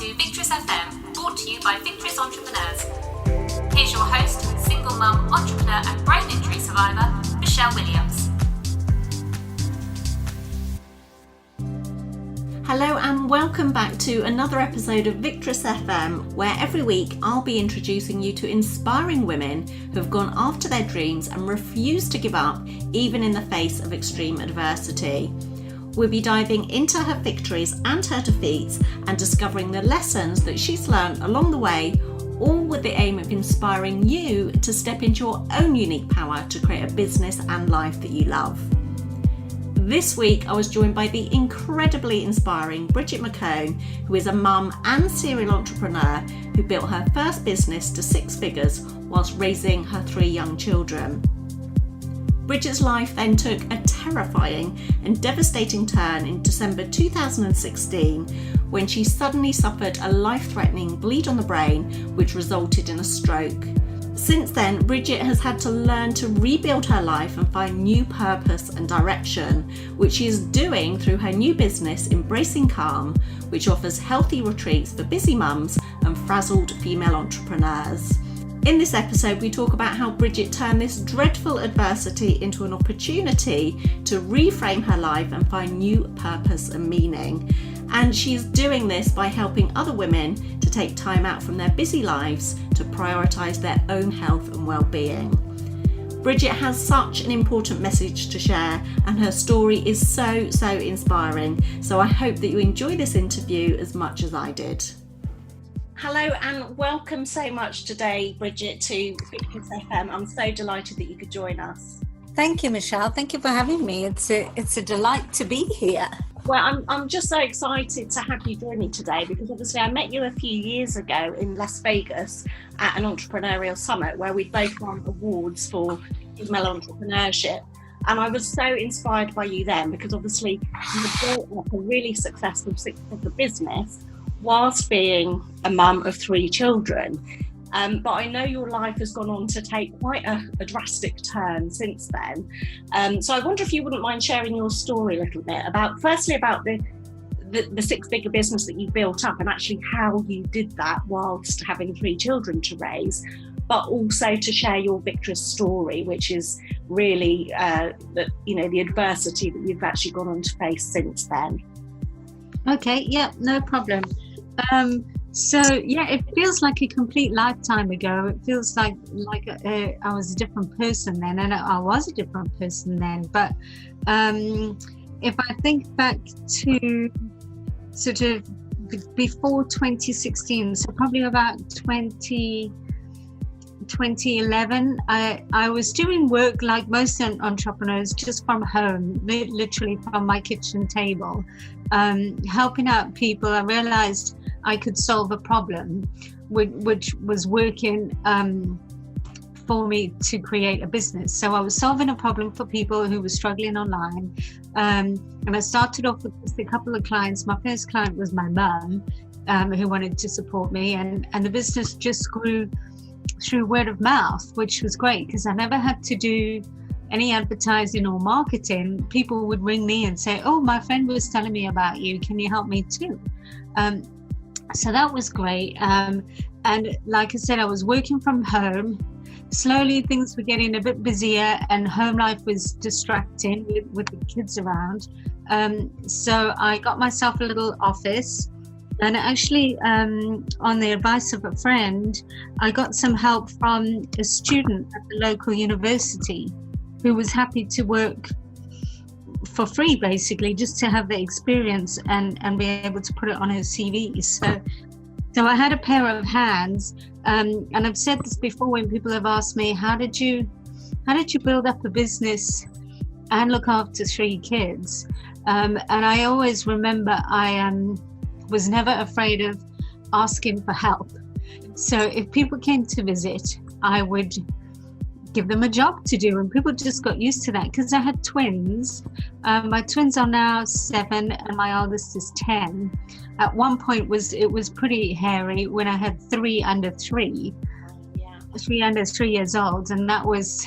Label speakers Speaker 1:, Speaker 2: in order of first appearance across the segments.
Speaker 1: to Victress FM, brought to you by Victress Entrepreneurs. Here's your host and single mum, entrepreneur and brain injury survivor, Michelle Williams.
Speaker 2: Hello and welcome back to another episode of Victress FM, where every week I'll be introducing you to inspiring women who have gone after their dreams and refused to give up even in the face of extreme adversity. We'll be diving into her victories and her defeats and discovering the lessons that she's learned along the way, all with the aim of inspiring you to step into your own unique power to create a business and life that you love. This week I was joined by the incredibly inspiring Bridget McKone, who is a mum and serial entrepreneur who built her first business to 6 figures whilst raising her 3 young children. Bridget's life then took a terrifying and devastating turn in December 2016 when she suddenly suffered a life-threatening bleed on the brain which resulted in a stroke. Since then, Bridget has had to learn to rebuild her life and find new purpose and direction, which she is doing through her new business, Embracing Calm, which offers healthy retreats for busy mums and frazzled female entrepreneurs. In this episode, we talk about how Bridget turned this dreadful adversity into an opportunity to reframe her life and find new purpose and meaning. And she's doing this by helping other women to take time out from their busy lives to prioritise their own health and well-being. Bridget has such an important message to share and her story is so inspiring. So I hope that you enjoy this interview as much as I did. Hello and welcome so much today, Bridget, to Victress FM. I'm so delighted that you could join us.
Speaker 3: Thank you, Michelle. Thank you for having me. It's a delight to be here.
Speaker 2: Well, I'm just so excited to have you join me today because obviously I met you a few years ago in Las Vegas at an entrepreneurial summit where we both won awards for female entrepreneurship. And I was so inspired by you then because obviously you built up a really successful 6-figure business whilst being a mum of 3 children. But I know your life has gone on to take quite a drastic turn since then. So I wonder if you wouldn't mind sharing your story a little bit about the 6-figure business that you built up and actually how you did that whilst having 3 children to raise, but also to share your Victress story, which is really the adversity that you've actually gone on to face since then.
Speaker 3: Okay, yeah, no problem. So yeah, it feels like a complete lifetime ago. It feels like I was a different person then, and I was a different person then. But if I think back to sort of before 2016, so probably about 2011, I was doing work like most entrepreneurs, just from home, literally from my kitchen table, helping out people. I realized I could solve a problem which was working for me to create a business. So I was solving a problem for people who were struggling online. And I started off with just a couple of clients. My first client was my mum, who wanted to support me. And the business just grew through word of mouth, which was great because I never had to do any advertising or marketing. People would ring me and say, oh, my friend was telling me about you. Can you help me too? So that was great. And like I said, I was working from home. Slowly things were getting a bit busier and home life was distracting with the kids around. So I got myself a little office. And actually, on the advice of a friend, I got some help from a student at the local university who was happy to work for free, basically, just to have the experience and be able to put it on her CV. So I had a pair of hands, and I've said this before when people have asked me, how did you build up a business and look after 3 kids? And I always remember I was never afraid of asking for help. So if people came to visit, I would give them a job to do, and people just got used to that because I had twins. My twins are now 7 and my oldest is 10. At one point it was pretty hairy when I had 3 under 3. Yeah. 3 under 3 years old, and that was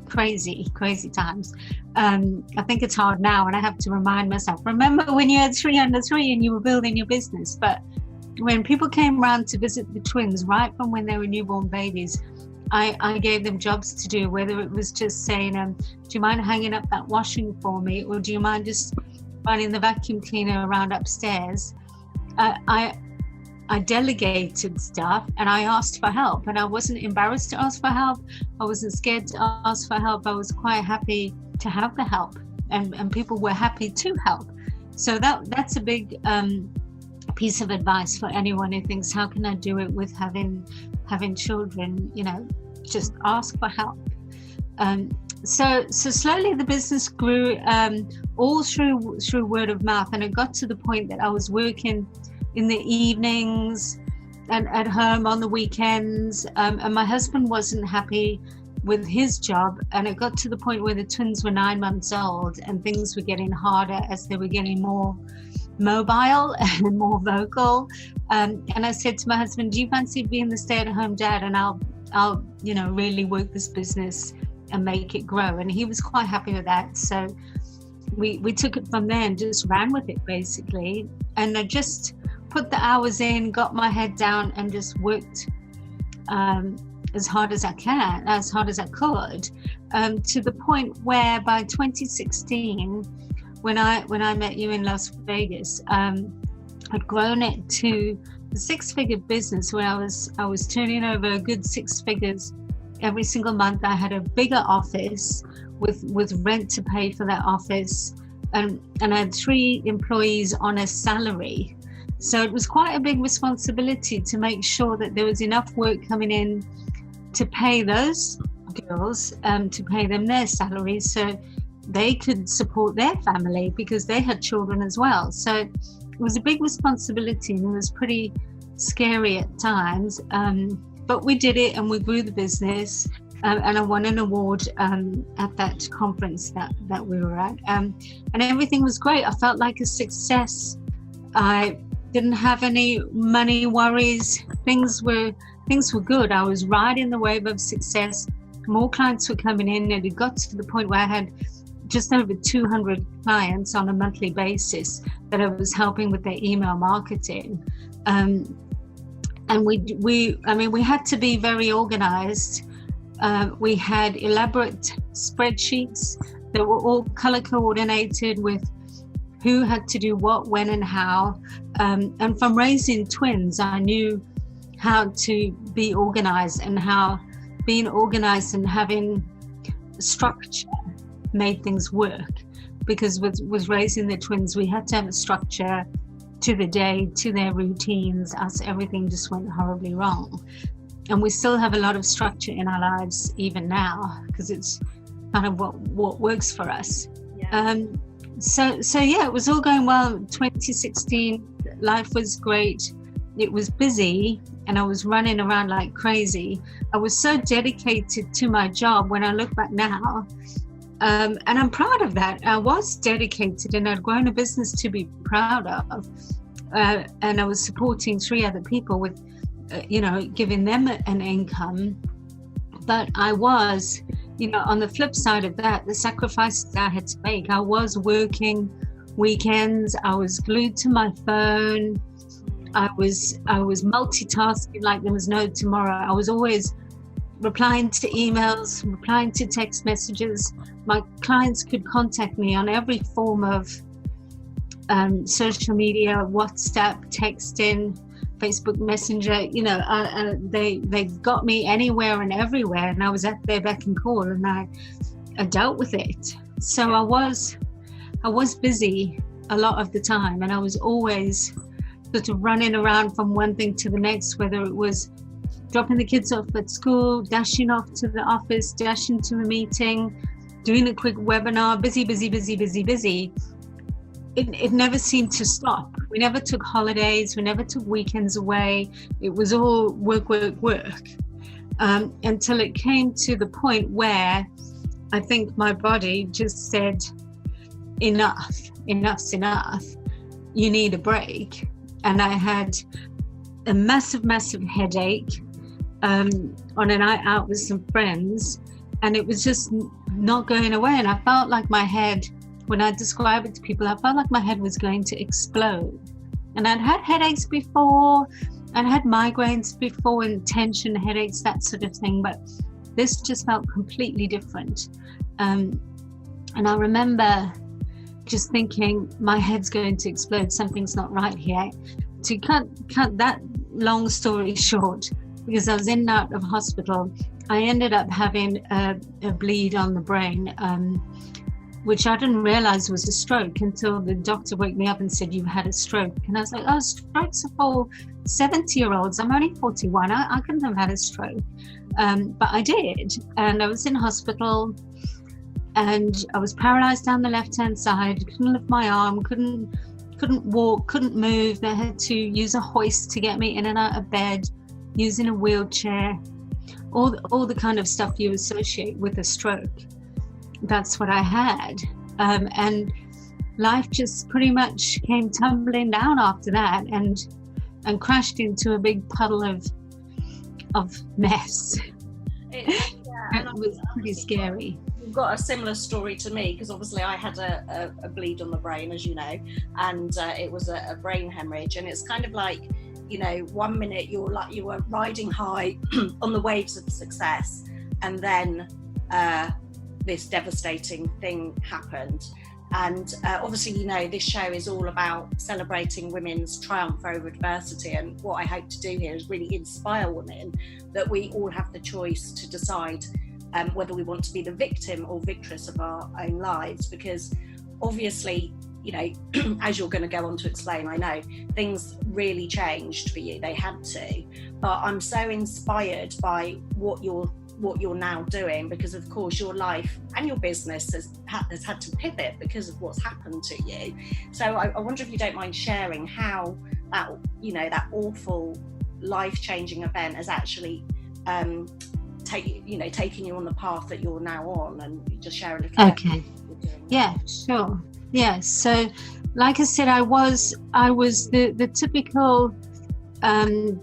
Speaker 3: crazy times. I think it's hard now, and I have to remind myself, remember when you had 3 under 3 and you were building your business. But when people came around to visit the twins, right from when they were newborn babies, I gave them jobs to do, whether it was just saying, do you mind hanging up that washing for me? Or do you mind just running the vacuum cleaner around upstairs? I delegated stuff, and I asked for help, and I wasn't embarrassed to ask for help. I wasn't scared to ask for help. I was quite happy to have the help, and people were happy to help. So that's a big piece of advice for anyone who thinks, how can I do it with having children? Just ask for help. So slowly the business grew, all through word of mouth, and it got to the point that I was working in the evenings and at home on the weekends, and my husband wasn't happy with his job, and it got to the point where the twins were 9 months old and things were getting harder as they were getting more mobile and more vocal, and I said to my husband, do you fancy being the stay-at-home dad, and I'll really work this business and make it grow? And he was quite happy with that. So we took it from there and just ran with it, basically. And I just put the hours in, got my head down, and just worked as hard as I could, to the point where by 2016, when I met you in Las Vegas, I'd grown it to a six-figure business where I was turning over a good 6 figures every single month. I had a bigger office with rent to pay for that office, and I had 3 employees on a salary. So it was quite a big responsibility to make sure that there was enough work coming in to pay those girls, to pay them their salaries so they could support their family, because they had children as well. So it was a big responsibility, and it was pretty scary at times. But we did it, and we grew the business, and I won an award at that conference that we were at, and everything was great. I felt like a success. I didn't have any money worries. Things were good. I was riding the wave of success. More clients were coming in, and it got to the point where I had just over 200 clients on a monthly basis that I was helping with their email marketing. And we had to be very organized. We had elaborate spreadsheets that were all color coordinated with who had to do what, when, and how. And from raising twins, I knew how to be organized, and how being organized and having structure made things work. Because with raising the twins, we had to have a structure to the day, to their routines, else everything just went horribly wrong. And we still have a lot of structure in our lives even now, because it's kind of what works for us. Yeah. So yeah, it was all going well. 2016, life was great. It was busy, and I was running around like crazy. I was so dedicated to my job when I look back now. And I'm proud of that. I was dedicated, and I'd grown a business to be proud of. And I was supporting 3 other people with, giving them an income. But I was, on the flip side of that, the sacrifices I had to make. I was working weekends. I was glued to my phone. I was multitasking like there was no tomorrow. I was always replying to emails, replying to text messages. My clients could contact me on every form of social media, WhatsApp, texting, Facebook Messenger. They got me anywhere and everywhere, and I was at their beck and call, and I dealt with it. So I was busy a lot of the time, and I was always sort of running around from one thing to the next, whether it was dropping the kids off at school, dashing off to the office, dashing to a meeting, doing a quick webinar, busy. It never seemed to stop. We never took holidays, we never took weekends away. It was all work, until it came to the point where I think my body just said, enough's enough. You need a break. And I had a massive headache on a night out with some friends, and it was just not going away. And I felt like my head, when I describe it to people, I felt like my head was going to explode. And I'd had headaches before, I'd had migraines before, and tension headaches, that sort of thing, but this just felt completely different. And I remember just thinking, my head's going to explode, something's not right here. To cut that long story short, because I was in and out of hospital, I ended up having a bleed on the brain, which I didn't realize was a stroke until the doctor woke me up and said, "You've had a stroke." And I was like, "Oh, strokes are for 70-year-olds. I'm only 41. I couldn't have had a stroke." But I did. And I was in hospital and I was paralyzed down the left-hand side, couldn't lift my arm, couldn't walk, couldn't move. They had to use a hoist to get me in and out of bed, using a wheelchair, all the kind of stuff you associate with a stroke. That's what I had. And life just pretty much came tumbling down after that and crashed into a big puddle of mess. It was pretty scary.
Speaker 4: You've got a similar story to me, because obviously I had a bleed on the brain, as you know, and it was a brain hemorrhage. And it's kind of like, you know, 1 minute you were riding high on the waves of success, and then this devastating thing happened. And obviously, you know, this show is all about celebrating women's triumph over adversity. And what I hope to do here is really inspire women that we all have the choice to decide whether we want to be the victim or victress of our own lives. Because obviously, you know, as you're going to go on to explain, I know things really changed for you. They had to. But I'm so inspired by what you're now doing, because of course your life and your business has had to pivot because of what's happened to you. So I wonder if you don't mind sharing how that, you know, that awful life-changing event has actually taken you on the path that you're now on, and just share a little bit.
Speaker 3: Okay. Yeah, sure. Yeah. So like I said, I was the typical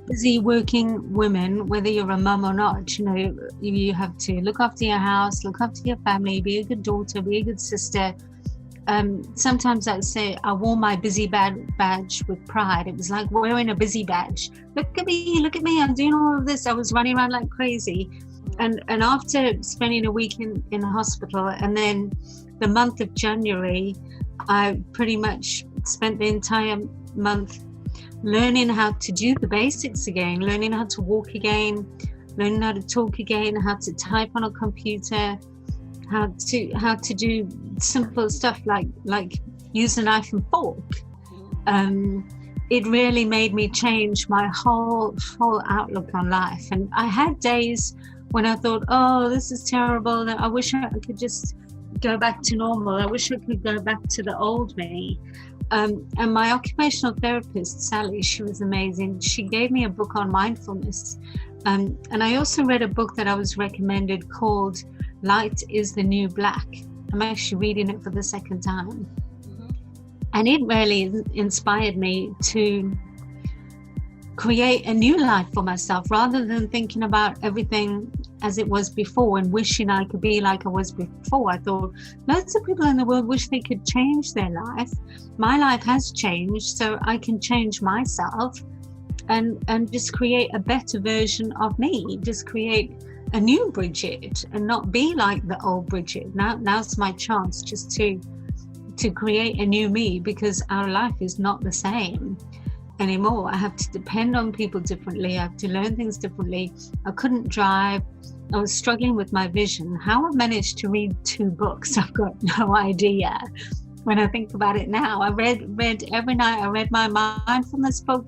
Speaker 3: busy working women, whether you're a mum or not. You know, you have to look after your house, look after your family, be a good daughter, be a good sister. Sometimes I'd say I wore my busy badge with pride. It was like wearing a busy badge. Look at me, I'm doing all of this. I was running around like crazy. And after spending a week in hospital, and then the month of January, I pretty much spent the entire month learning how to do the basics again, learning how to walk again, learning how to talk again, how to type on a computer, how to do simple stuff like use a knife and fork. It really made me change my whole outlook on life. And I had days when I thought, oh, this is terrible, I wish I could just go back to normal. I wish I could go back to the old me. And my occupational therapist, Sally, she was amazing. She gave me a book on mindfulness. And I also read a book that I was recommended called Light is the New Black. I'm actually reading it for the second time. And it really inspired me to create a new life for myself, rather than thinking about everything as it was before and wishing I could be like I was before. I thought, loads of people in the world wish they could change their life. My life has changed, so I can change myself and just create a better version of me, just create a new Bridget and not be like the old Bridget. Now's my chance just to create a new me, because our life is not the same anymore. I have to depend on people differently. I have to learn things differently. I couldn't drive. I was struggling with my vision. How I managed to read 2 books, I've got no idea. When I think about it now, I read every night. I read my mindfulness book,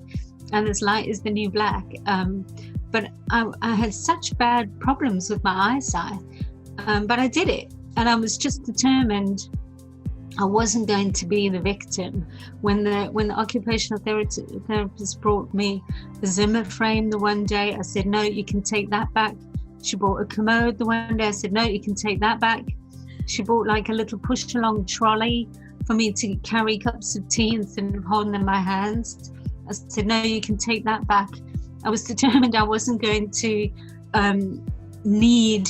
Speaker 3: and this Light is the New Black. But I had such bad problems with my eyesight. But I did it, and I was just determined I wasn't going to be the victim. When the occupational therapist brought me the Zimmer frame the one day, I said, no, you can take that back. She brought a commode the one day. I said, no, you can take that back. She brought like a little push-along trolley for me to carry cups of tea instead of holding them in my hands. I said, no, you can take that back. I was determined I wasn't going to need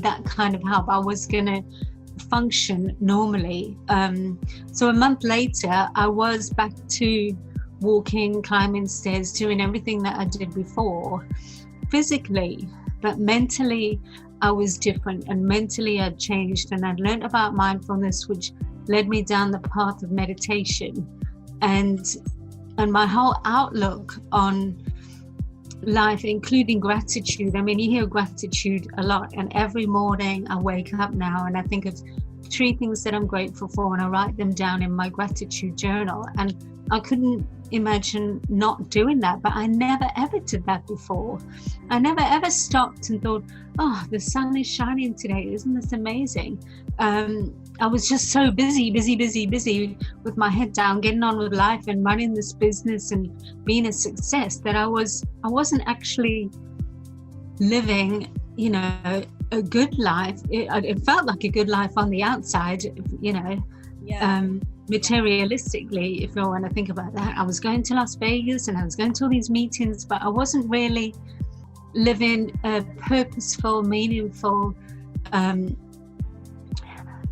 Speaker 3: that kind of help. I was going to function normally. So a month later, I was back to walking, climbing stairs, doing everything that I did before physically, but mentally I was different, and mentally I'd changed, and I'd learned about mindfulness, which led me down the path of meditation, and my whole outlook on life, including gratitude. I mean, you hear gratitude a lot, and every morning I wake up now and I think of 3 things that I'm grateful for, and I write them down in my gratitude journal. And I couldn't imagine not doing that, but I never ever did that before. I never ever stopped and thought, oh, the sun is shining today, isn't this amazing? I was just so busy with my head down, getting on with life and running this business and being a success, that I wasn't actually living, you know, a good life. It felt like a good life on the outside, you know.
Speaker 4: Yeah.
Speaker 3: Materialistically, if you want to think about that. I was going to Las Vegas and I was going to all these meetings, but I wasn't really living a purposeful, meaningful,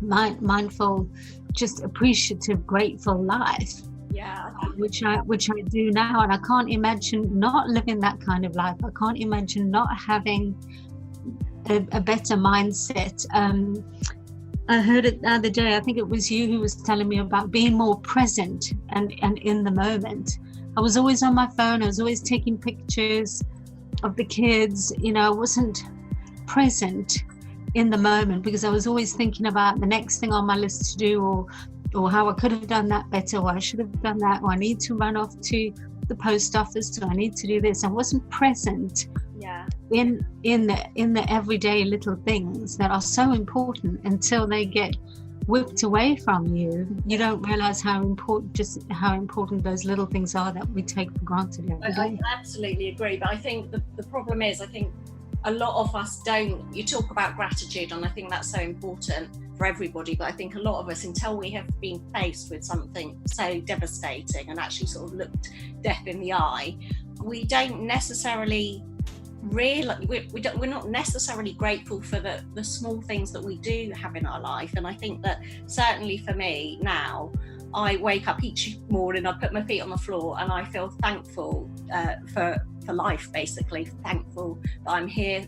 Speaker 3: mindful, just appreciative, grateful life.
Speaker 4: Yeah.
Speaker 3: Which I do now, and I can't imagine not living that kind of life. I can't imagine not having a better mindset. I heard it the other day, I think it was you who was telling me about being more present and in the moment. I was always on my phone, I was always taking pictures of the kids, you know, I wasn't present in the moment because I was always thinking about the next thing on my list to do, or how I could have done that better, or I should have done that, or I need to run off to the post office, or I need to do this. I wasn't present.
Speaker 4: Yeah.
Speaker 3: In the everyday little things that are so important until they get whipped away from you. You don't realize how important those little things are that we take for granted every day.
Speaker 4: I absolutely agree, but I think the problem is, I think a lot of us don't. You talk about gratitude, and I think that's so important for everybody, but I think a lot of us, until we have been faced with something so devastating and actually sort of looked death in the eye, we don't necessarily we're not necessarily grateful for the small things that we do have in our life. And I think that certainly for me now, I wake up each morning, I put my feet on the floor, and I feel thankful for life, basically thankful that I'm here,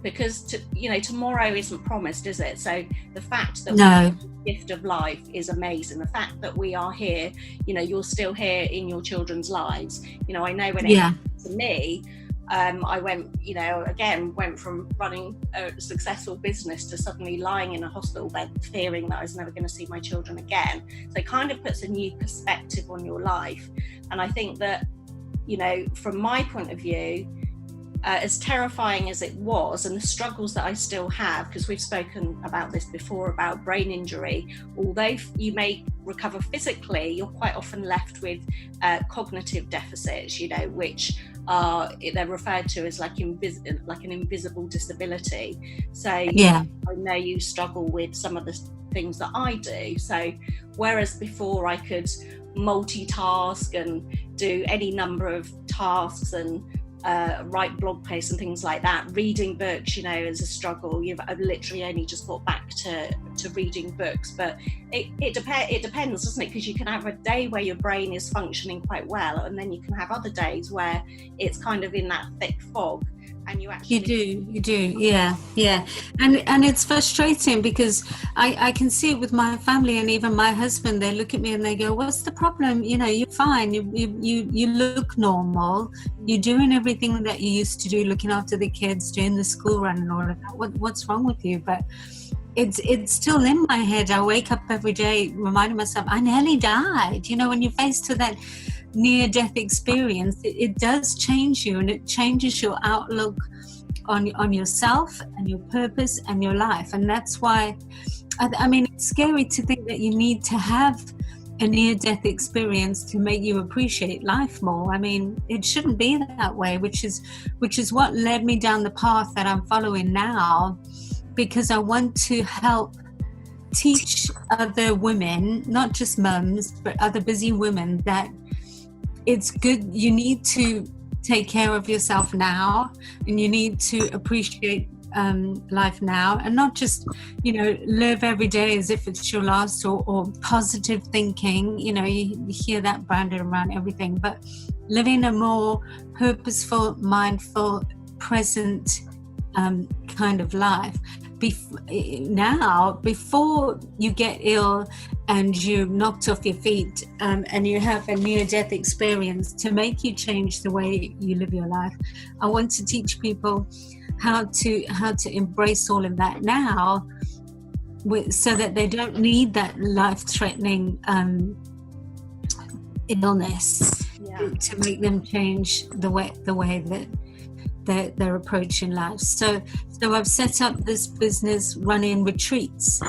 Speaker 4: because tomorrow isn't promised, is it? So the fact that we have the gift of life is amazing. The fact that we are here, you're still here in your children's lives. I know when it happened to me, I went from running a successful business to suddenly lying in a hospital bed fearing that I was never going to see my children again. So it kind of puts a new perspective on your life. And I think that, from my point of view, as terrifying as it was, and the struggles that I still have, because we've spoken about this before, about brain injury, although you may recover physically, you're quite often left with cognitive deficits, which they're referred to as like an invisible disability. So I know you struggle with some of the things that I do. So whereas before I could multitask and do any number of tasks and write blog posts and things like that, reading books is a struggle. I've literally only just got back to reading books, but it depends, doesn't it? Because you can have a day where your brain is functioning quite well, and then you can have other days where it's kind of in that thick fog. And you do, yeah. And it's frustrating because I can see it with my family, and even my husband. They look at me and they go, "What's the problem? You're fine. You look normal. You're doing everything that you used to do, looking after the kids, doing the school run and all of that. What's wrong with you?" But it's still in my head. I wake up every day reminding myself, I nearly died. When you're faced with that near-death experience, it does change you, and it changes your outlook on yourself and your purpose and your life. And that's why I mean, it's scary to think that you need to have a near-death experience to make you appreciate life more. I mean, it shouldn't be that way, which is what led me down the path that I'm following now, because I want to help teach other women, not just mums, but other busy women, that it's good. You need to take care of yourself now, and you need to appreciate
Speaker 3: life now, and not just, live every day as if it's your last, or positive thinking. You hear that branded around everything, but living a more purposeful, mindful, present kind of life. Before you get ill and you're knocked off your feet, and you have a near-death experience, to make you change the way you live your life, I want to teach people how to embrace all of that now, so that they don't need that life-threatening illness to make them change the way that they're approaching life. So I've set up this business running retreats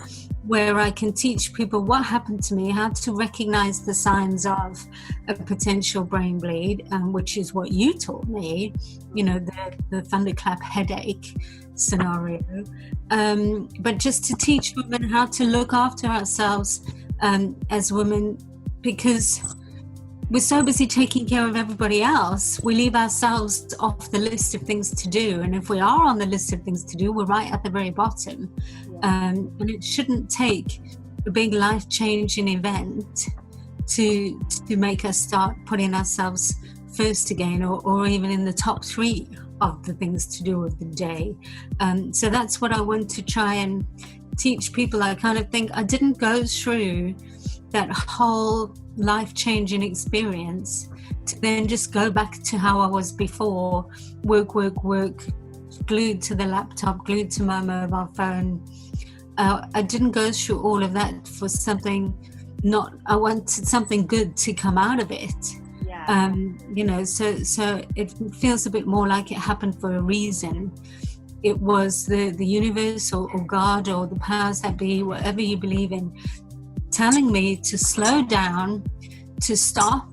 Speaker 3: where I can teach people what happened to me, how to recognize the signs of a potential brain bleed, which is what you taught me, the thunderclap headache scenario. But just to teach women how to look after ourselves as women, because we're so busy taking care of everybody else, we leave ourselves off the list of things to do. And if we are on the list of things to do, we're right at the very bottom. And it shouldn't take a big life-changing event to make us start putting ourselves first again, or even in the top 3 of the things to do of the day. So that's what I want to try and teach people. I kind of think I didn't go through that whole life-changing experience to then just go back to how I was before. Work, glued to the laptop, glued to my mobile phone. I didn't go through all of that for something I wanted something good to come out of it. So it feels a bit more like it happened for a reason. It was the universe or God or the powers that be, whatever you believe in, telling me to slow down, to stop,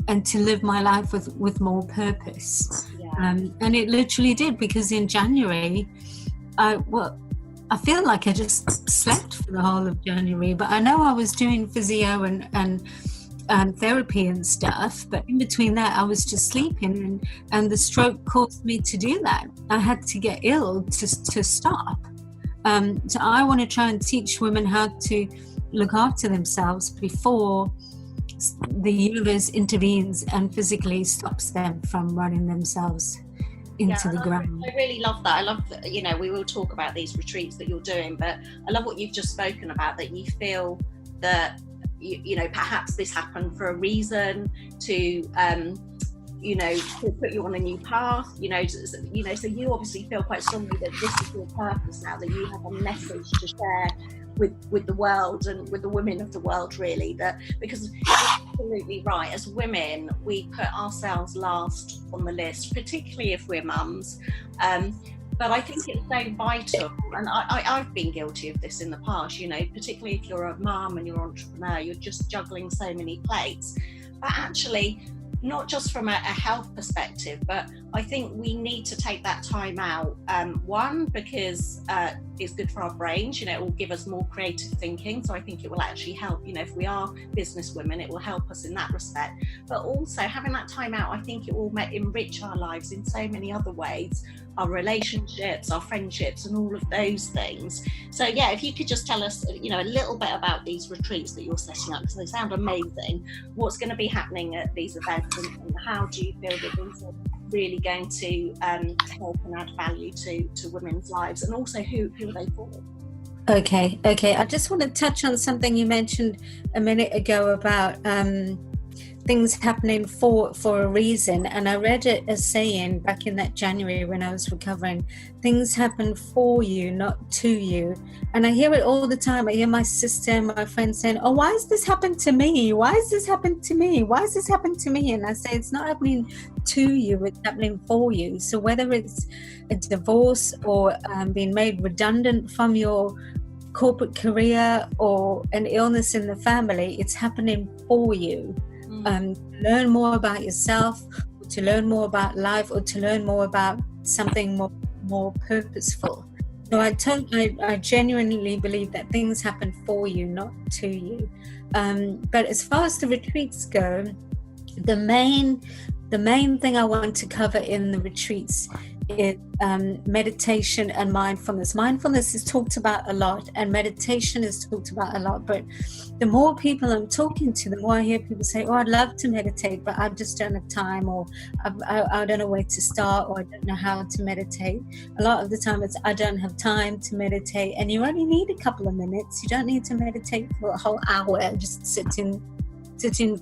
Speaker 3: and to live my life with more purpose. And it literally did, because in January, I feel like I just slept for the whole of January, but I know I was doing physio and therapy and stuff, but in between that I was just sleeping, and the stroke caused me to do that. I had to get ill to stop. So I want to try and teach women how to look after themselves before the universe intervenes and physically stops them from running themselves into the ground.
Speaker 4: I really love that. I love that, we will talk about these retreats that you're doing, but I love what you've just spoken about, that you feel that perhaps this happened for a reason, to to put you on a new path, so you obviously feel quite strongly that this is your purpose now, that you have a message to share with the world and with the women of the world, really, that, because you're absolutely right, as women we put ourselves last on the list, particularly if we're mums, but I think it's so vital, and I've been guilty of this in the past, particularly if you're a mum and you're an entrepreneur, you're just juggling so many plates, but actually not just from a health perspective, but I think we need to take that time out. One, because it's good for our brains, it will give us more creative thinking. So I think it will actually help, if we are business women, it will help us in that respect. But also having that time out, I think it will enrich our lives in so many other ways, our relationships, our friendships, and all of those things. So yeah, if you could just tell us, a little bit about these retreats that you're setting up, because they sound amazing. What's going to be happening at these events, and how do you feel that these are really going to help and add value to women's lives, and also who are they for?
Speaker 3: Okay. I just want to touch on something you mentioned a minute ago about things happening for a reason, and I read a saying back in that January when I was recovering: things happen for you, not to you. And I hear it all the time. I hear my sister and my friends saying, oh, why has this happened to me? Why has this happened to me? Why has this happened to me? And I say, it's not happening to you, it's happening for you. So whether it's a divorce or being made redundant from your corporate career or an illness in the family, it's happening for you. Learn more about yourself, or to learn more about life, or to learn more about something more purposeful. So I genuinely believe that things happen for you, not to you. But as far as the retreats go, the main thing I want to cover in the retreats is meditation and mindfulness. Mindfulness is talked about a lot, and meditation is talked about a lot. But the more people I'm talking to, the more I hear people say, "Oh, I'd love to meditate, but I just don't have time," or I don't know where to start, or I don't know how to meditate. A lot of the time it's, I don't have time to meditate, and you only need a couple of minutes. You don't need to meditate for a whole hour, just sitting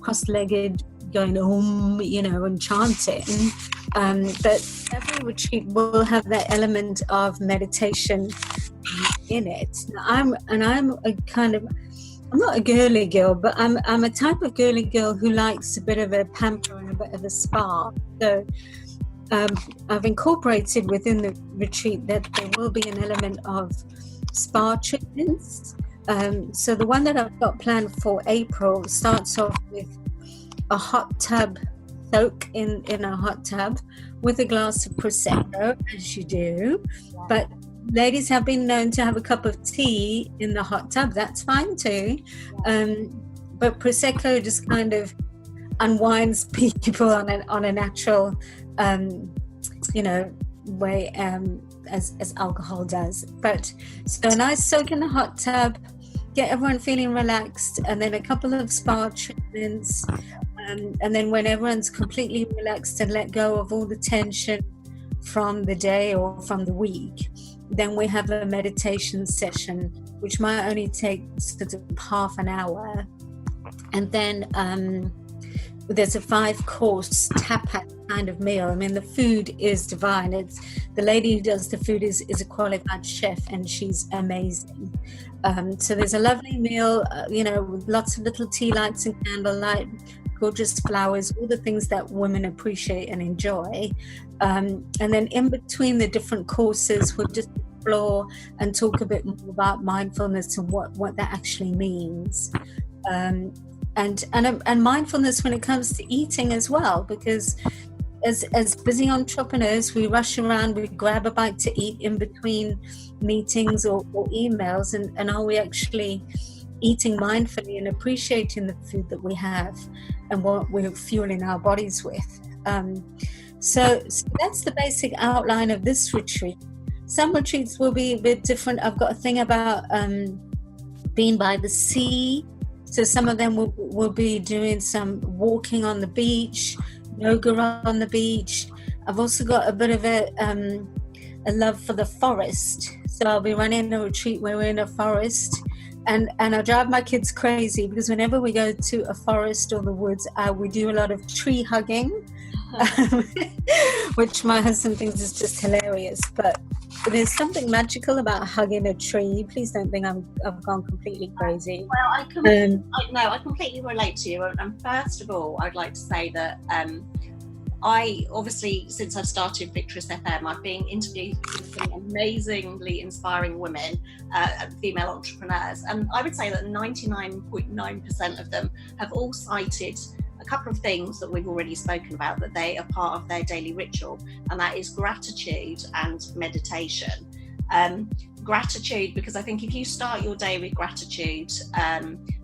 Speaker 3: cross-legged, going and chanting. But every retreat will have that element of meditation in it. I'm not a girly girl, but I'm a type of girly girl who likes a bit of a pamper and a bit of a spa. So I've incorporated within the retreat that there will be an element of spa treatments. So the one that I've got planned for April starts off with a hot tub soak in a hot tub with a glass of Prosecco, as you do. But ladies have been known to have a cup of tea in the hot tub. That's fine too. But Prosecco just kind of unwinds people on a natural, way, as alcohol does. But so a nice soak in the hot tub, get everyone feeling relaxed, and then a couple of spa treatments. And then when everyone's completely relaxed and let go of all the tension from the day or from the week, then we have a meditation session, which might only take sort of half an hour. And then there's a 5-course tapas kind of meal. I mean, the food is divine. It's the lady who does the food is a qualified chef, and she's amazing. So there's a lovely meal, with lots of little tea lights and candlelight, gorgeous flowers, all the things that women appreciate and enjoy. And then in between the different courses, we'll just explore and talk a bit more about mindfulness and what that actually means. And mindfulness when it comes to eating as well, because as busy entrepreneurs, we rush around, we grab a bite to eat in between meetings or emails, and are we actually eating mindfully and appreciating the food that we have and what we're fueling our bodies with? So that's the basic outline of this retreat. Some retreats will be a bit different. I've got a thing about being by the sea. So some of them will be doing some walking on the beach, yoga on the beach. I've also got a bit of a love for the forest. So I'll be running a retreat where we're in a forest. And I drive my kids crazy because whenever we go to a forest or the woods, we do a lot of tree hugging, which my husband thinks is just hilarious. But there's something magical about hugging a tree. Please don't think I've gone completely crazy.
Speaker 4: Well, I completely relate to you. And first of all, I'd like to say that I obviously, since I've started Victress FM, I've been interviewing some amazingly inspiring women, female entrepreneurs, and I would say that 99.9% of them have all cited a couple of things that we've already spoken about, that they are part of their daily ritual, and that is gratitude and meditation. Gratitude, because I think if you start your day with gratitude,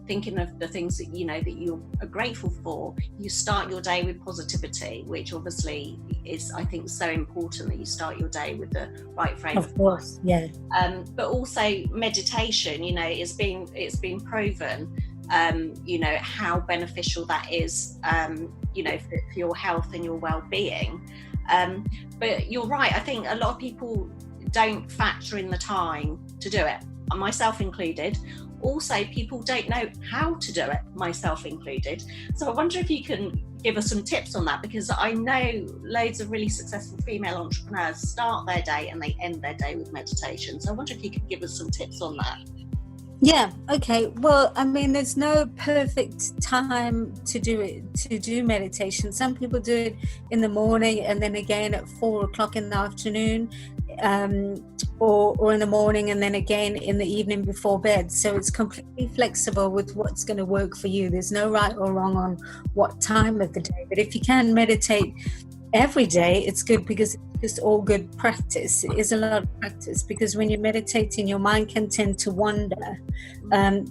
Speaker 4: thinking of the things that that you are grateful for, you start your day with positivity, which obviously is, I think, so important that you start your day with the right frame of
Speaker 3: course, yeah.
Speaker 4: But also meditation, it's been proven, how beneficial that is, for your health and your well-being. But you're right. I think a lot of people don't factor in the time to do it, myself included. Also, people don't know how to do it, myself included. So I wonder if you can give us some tips on that, because I know loads of really successful female entrepreneurs start their day and they end their day with meditation. So I wonder if you could give us some tips on that.
Speaker 3: Yeah, okay. Well, I mean, there's no perfect time to do meditation. Some people do it in the morning and then again at 4:00 in the afternoon, or in the morning and then again in the evening before bed. So it's completely flexible with what's going to work for you. There's no right or wrong on what time of the day. But if you can meditate every day, it's good because it's just all good practice. It is a lot of practice, because when you're meditating, your mind can tend to wander,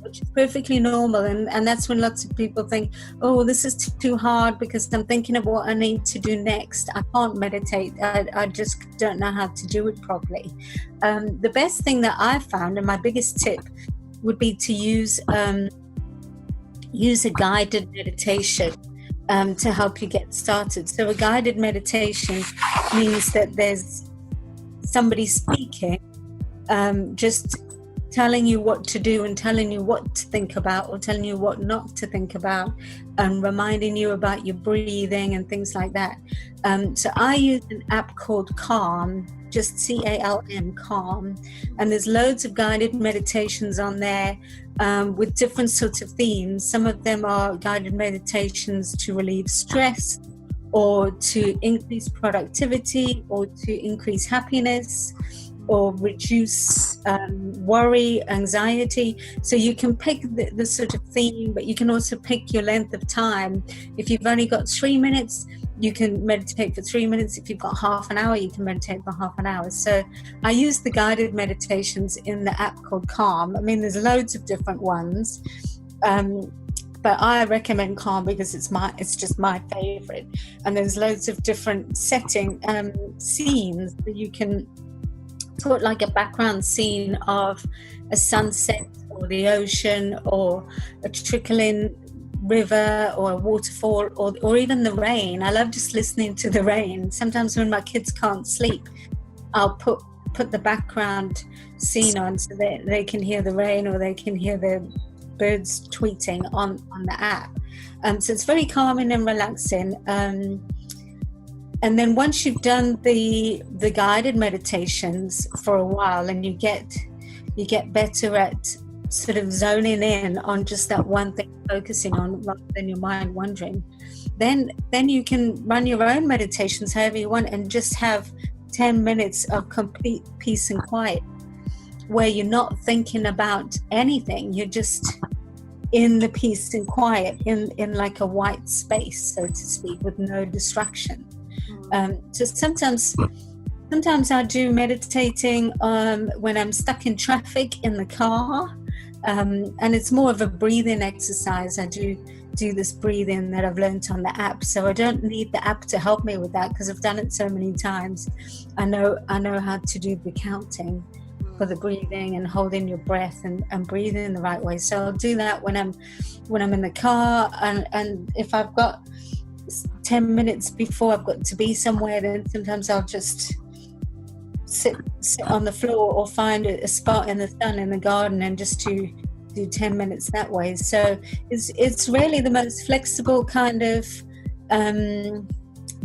Speaker 3: which is perfectly normal. And that's when lots of people think, oh, this is too hard because I'm thinking of what I need to do next. I can't meditate. I just don't know how to do it properly. The best thing that I've found, and my biggest tip, would be to use a guided meditation to help you get started. So a guided meditation means that there's somebody speaking, just telling you what to do and telling you what to think about, or telling you what not to think about, and reminding you about your breathing and things like that. So I use an app called Calm, just CALM, Calm, and there's loads of guided meditations on there with different sorts of themes. Some of them are guided meditations to relieve stress, or to increase productivity, or to increase happiness, or reduce worry, anxiety. So you can pick the sort of theme, but you can also pick your length of time. If you've only got 3 minutes, you can meditate for 3 minutes. If you've got half an hour, you can meditate for half an hour. So I use the guided meditations in the app called Calm. I mean, there's loads of different ones, but I recommend Calm because it's just my favorite. And there's loads of different scenes that you can put, like a background scene of a sunset or the ocean or a trickling river or a waterfall, or even the rain. I love just listening to the rain. Sometimes when my kids can't sleep, I'll put the background scene on so that they can hear the rain, or they can hear the birds tweeting on the app. So it's very calming and relaxing. And then once you've done the guided meditations for a while, and you get better at sort of zoning in on just that one thing, focusing on, rather than your mind wandering, then you can run your own meditations however you want, and just have 10 minutes of complete peace and quiet, where you're not thinking about anything. You're just in the peace and quiet, in like a white space, so to speak, with no distraction. So sometimes I do meditating when I'm stuck in traffic in the car, and it's more of a breathing exercise. I do this breathing that I've learned on the app, so I don't need the app to help me with that, because I've done it so many times. I know how to do the counting for the breathing and holding your breath and breathing in the right way. So I'll do that when I'm in the car, and if I've got 10 minutes before I've got to be somewhere, then sometimes I'll just sit on the floor, or find a spot in the sun in the garden, and just do 10 minutes that way. So it's really the most flexible kind of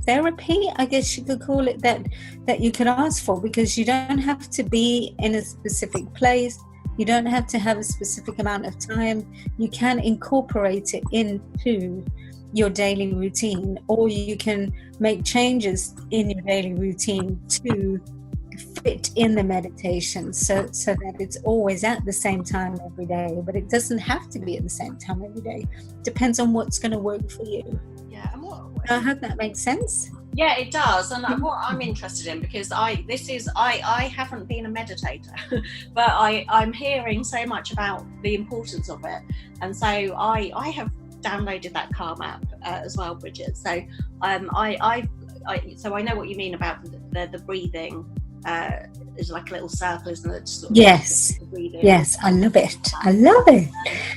Speaker 3: therapy, I guess you could call it, that you can ask for, because you don't have to be in a specific place. You don't have to have a specific amount of time. You can incorporate it into your daily routine, or you can make changes in your daily routine to fit in the meditation, so that it's always at the same time every day. But it doesn't have to be at the same time every day. Depends on what's going to work for you.
Speaker 4: Yeah, and
Speaker 3: I hope that makes sense.
Speaker 4: Yeah, it does. And what I'm interested in, because I haven't been a meditator, but I'm hearing so much about the importance of it, and so I have downloaded that Calm app as well, Bridget. So I know what you mean about the breathing. It's like a little circle, isn't it? Sort of
Speaker 3: yes, yes, I love it.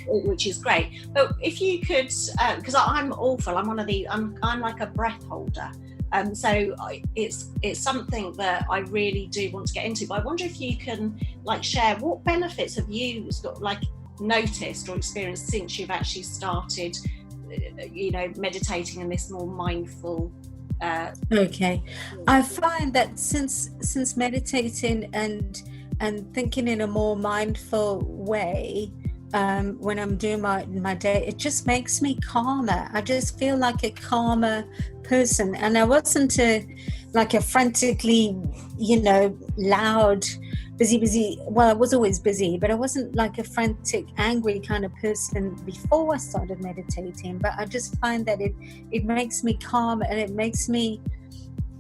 Speaker 4: Which is great. But if you could, because I'm awful. I'm one of the. I'm like a breath holder. So it's something that I really do want to get into. But I wonder if you can like share what benefits have you like noticed or experienced since you've actually started, meditating in this more mindful.
Speaker 3: Okay, I find that since meditating and thinking in a more mindful way, when I'm doing my day, it just makes me calmer. I just feel like a calmer person, and I wasn't like a frantically, loud, busy. Well, I was always busy, but I wasn't like a frantic, angry kind of person before I started meditating. But I just find that it makes me calm, and it makes me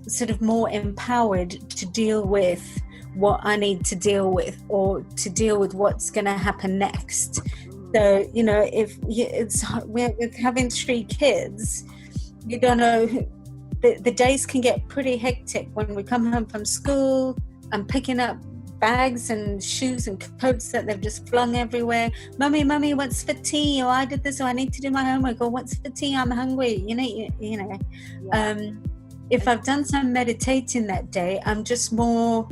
Speaker 3: sort of more empowered to deal with what I need to deal with, or to deal with what's going to happen next. So, you know, if we're having 3 kids, you don't know, the days can get pretty hectic when we come home from school and picking up bags and shoes and coats that they've just flung everywhere. Mummy, what's for tea? Or I did this, or I need to do my homework, or what's for tea? I'm hungry. You know. Yeah. If I've done some meditating that day, I'm just more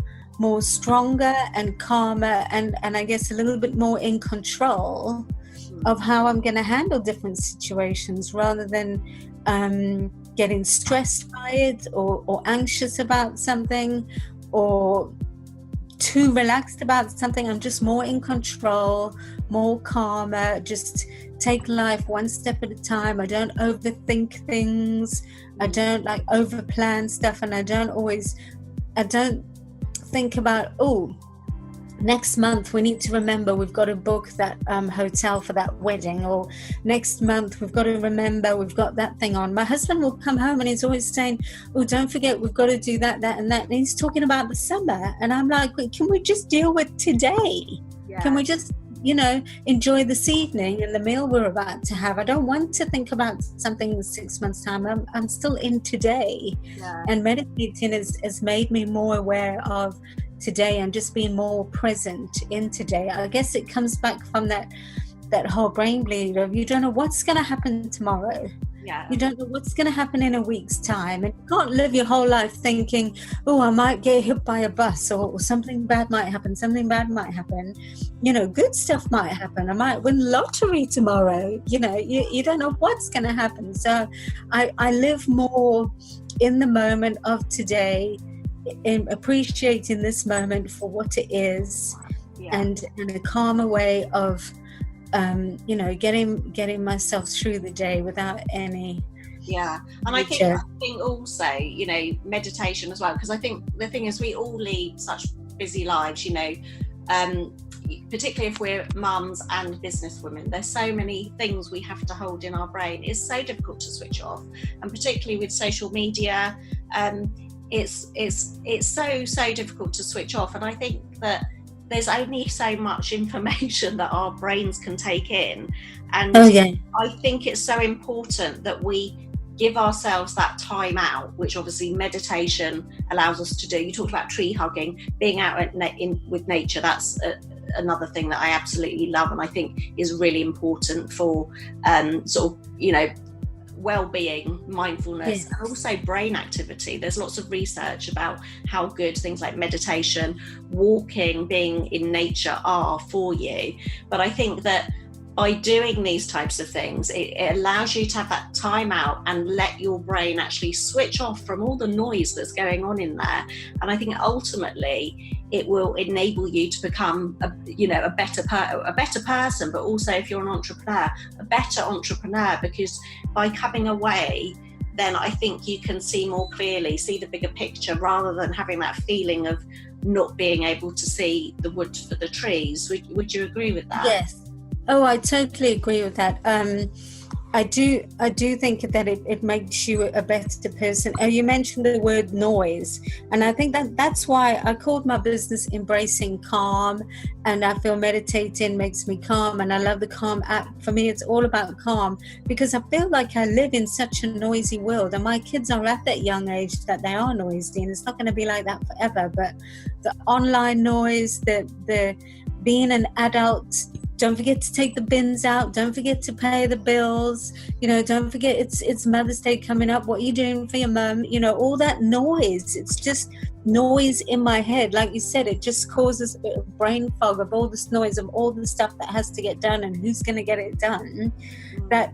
Speaker 3: stronger and calmer, and I guess a little bit more in control of how I'm going to handle different situations, rather than getting stressed by it, or anxious about something, or too relaxed about something. I'm just more in control, more calmer, just take life one step at a time. I don't overthink things. I don't like overplan stuff, and I don't think about, next month we need to remember we've got to book that hotel for that wedding, or next month we've got to remember we've got that thing on. My husband will come home and he's always saying, don't forget we've got to do that and that, and he's talking about the summer, and I'm like, can we just deal with today? Yeah. Can we just, enjoy this evening and the meal we're about to have? I don't want to think about something in 6 months' time. I'm still in today. Yeah. And meditating has made me more aware of today and just being more present in today. I guess it comes back from that whole brain bleed of, you don't know what's going to happen tomorrow. Yeah. You don't know what's going to happen in a week's time, and you can't live your whole life thinking, I might get hit by a bus, or something bad might happen. Good stuff might happen. I might win lottery tomorrow. You don't know what's going to happen. So I live more in the moment of today, in appreciating this moment for what it is, and in a calmer way of getting myself through the day without any
Speaker 4: and I think also meditation as well, because I think the thing is, we all lead such busy lives, particularly if we're mums and business women. There's so many things we have to hold in our brain. It's so difficult to switch off, and particularly with social media, it's so difficult to switch off. And I think that there's only so much information that our brains can take in, and I think it's so important that we give ourselves that time out, which obviously meditation allows us to do. You talked about tree hugging, being out with nature. That's another thing that I absolutely love, and I think is really important for well-being, mindfulness, and also brain activity. There's lots of research about how good things like meditation, walking, being in nature are for you. But I think that by doing these types of things, it allows you to have that time out and let your brain actually switch off from all the noise that's going on in there. And I think ultimately it will enable you to become a better person, but also, if you're an entrepreneur, a better entrepreneur, because by coming away, then I think you can see more clearly, see the bigger picture, rather than having that feeling of not being able to see the wood for the trees. Would you agree with that?
Speaker 3: Yes. Oh, I totally agree with that. I do think that it makes you a better person. You mentioned the word noise, and I think that's why I called my business Embracing Calm, and I feel meditating makes me calm, and I love the Calm app. For me, it's all about calm, because I feel like I live in such a noisy world, and my kids are at that young age that they are noisy, and it's not going to be like that forever. But the online noise, the being an adult, don't forget to take the bins out, don't forget to pay the bills, don't forget it's Mother's Day coming up, what are you doing for your mum, all that noise. It's just noise in my head. Like you said, it just causes a bit of brain fog of all this noise, of all the stuff that has to get done and who's going to get it done. That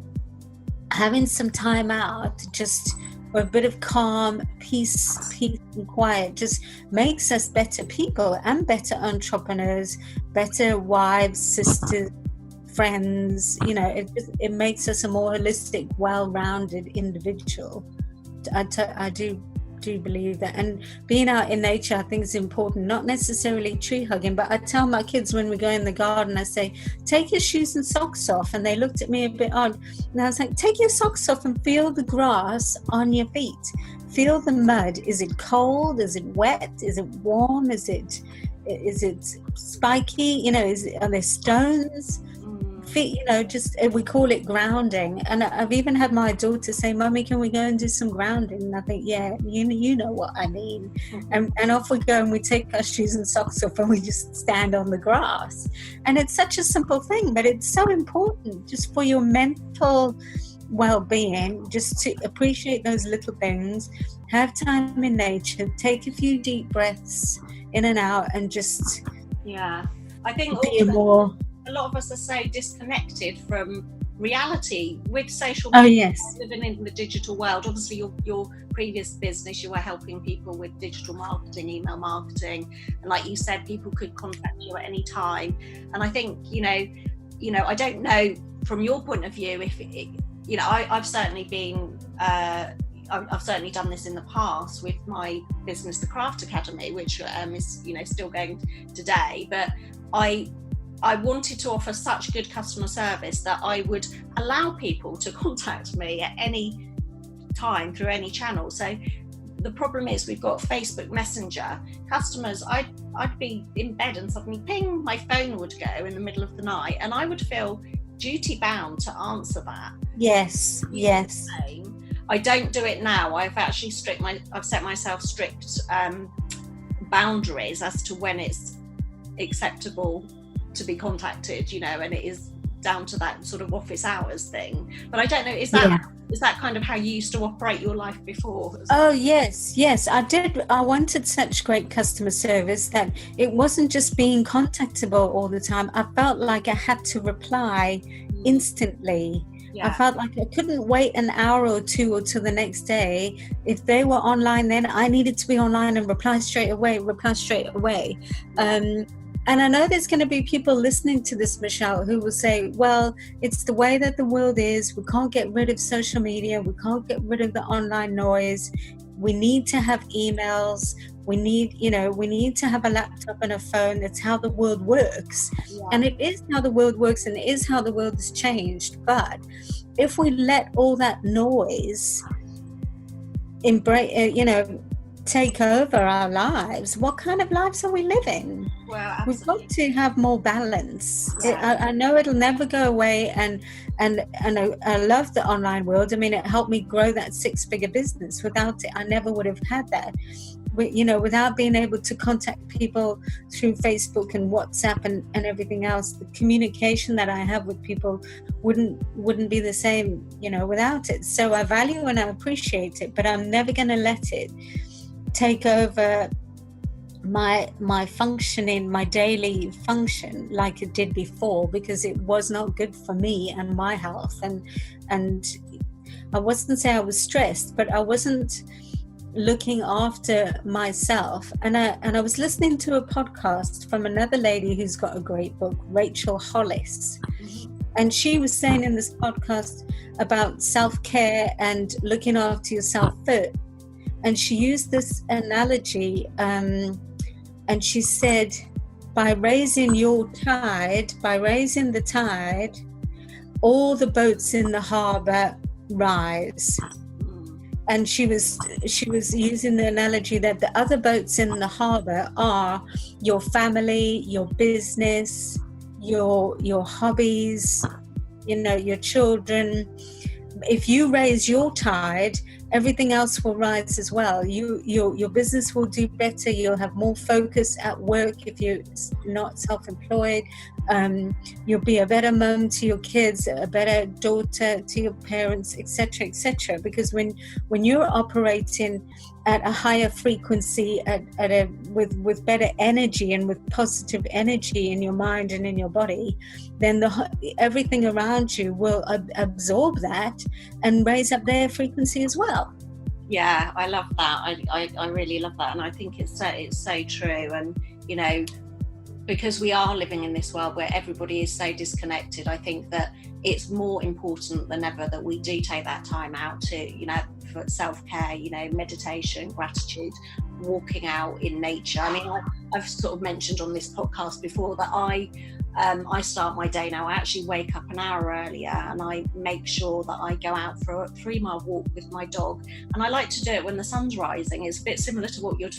Speaker 3: having some time out, just or a bit of calm, peace and quiet, just makes us better people and better entrepreneurs, better wives, sisters, friends. It makes us a more holistic, well-rounded individual. I do do believe that. And being out in nature, I think, is important. Not necessarily tree hugging, but I tell my kids when we go in the garden, I say, take your shoes and socks off. And they looked at me a bit odd. And I was like, take your socks off and feel the grass on your feet. Feel the mud. Is it cold? Is it wet? Is it warm? Is it spiky? You know, are there stones? Feet, you know, just, we call it grounding. And I've even had my daughter say, Mummy, can we go and do some grounding? And I think, yeah, you know what I mean. And off we go, and we take our shoes and socks off, and we just stand on the grass. And it's such a simple thing, but it's so important just for your mental well-being, just to appreciate those little things, have time in nature, take a few deep breaths in and out, and just
Speaker 4: I think
Speaker 3: be more.
Speaker 4: A lot of us are so disconnected from reality with social
Speaker 3: media.
Speaker 4: Oh,
Speaker 3: yes.
Speaker 4: Living in the digital world. Obviously, your previous business, you were helping people with digital marketing, email marketing, and like you said, people could contact you at any time. And I think, you know, I don't know from your point of view if I've certainly been. I've certainly done this in the past with my business, the Craft Academy, which is, you know, still going today. But I wanted to offer such good customer service that I would allow people to contact me at any time through any channel. So the problem is we've got Facebook Messenger. Customers, I'd be in bed and suddenly ping, my phone would go in the middle of the night, and I would feel duty bound to answer that.
Speaker 3: Yes.
Speaker 4: I don't do it now. I've actually I've set myself strict boundaries as to when it's acceptable to be contacted, you know, and it is down to that sort of office hours thing. But I don't know, is that kind of how you used to operate your life before?
Speaker 3: Oh, yes, I did. I wanted such great customer service that it wasn't just being contactable all the time. I felt like I had to reply instantly. I felt like I couldn't wait an hour or two or till the next day. If they were online, then I needed to be online and reply straight away. And I know there's going to be people listening to this, Michelle, who will say, well, it's the way that the world is. We can't get rid of social media. We can't get rid of the online noise. We need to have emails. We need to have a laptop and a phone. That's how the world works. Yeah. And it is how the world works, and it is how the world has changed. But if we let all that noise take over our lives, what kind of lives are we living?
Speaker 4: Well,
Speaker 3: we've got to have more balance. I know it'll never go away, and I love the online world. I mean, it helped me grow that 6-figure business. Without it, I never would have had that. Without being able to contact people through Facebook and WhatsApp and everything else, the communication that I have with people wouldn't be the same, without it. So I value and I appreciate it, but I'm never going to let it take over my functioning, my daily function like it did before, because it was not good for me and my health. And I wasn't saying I was stressed, but I wasn't looking after myself. And I was listening to a podcast from another lady who's got a great book, Rachel Hollis. And she was saying in this podcast about self-care and looking after yourself first. And she used this analogy, and she said, by raising the tide, all the boats in the harbour rise. And she was using the analogy that the other boats in the harbour are your family, your business, your hobbies, your children. If you raise your tide, everything else will rise as well. Your business will do better. You'll have more focus at work if you're not self-employed. You'll be a better mum to your kids, a better daughter to your parents, etc., etc. Because when you're operating at a higher frequency, with better energy and with positive energy in your mind and in your body, then everything around you will absorb that and raise up their frequency as well.
Speaker 4: Yeah, I love that. I really love that, and I think it's so true. And because we are living in this world where everybody is so disconnected, I think that it's more important than ever that we do take that time out to, for self-care, meditation, gratitude, walking out in nature. I mean, I've sort of mentioned on this podcast before that I start my day now. I actually wake up an hour earlier and I make sure that I go out for a 3-mile walk with my dog. And I like to do it when the sun's rising. It's a bit similar to what you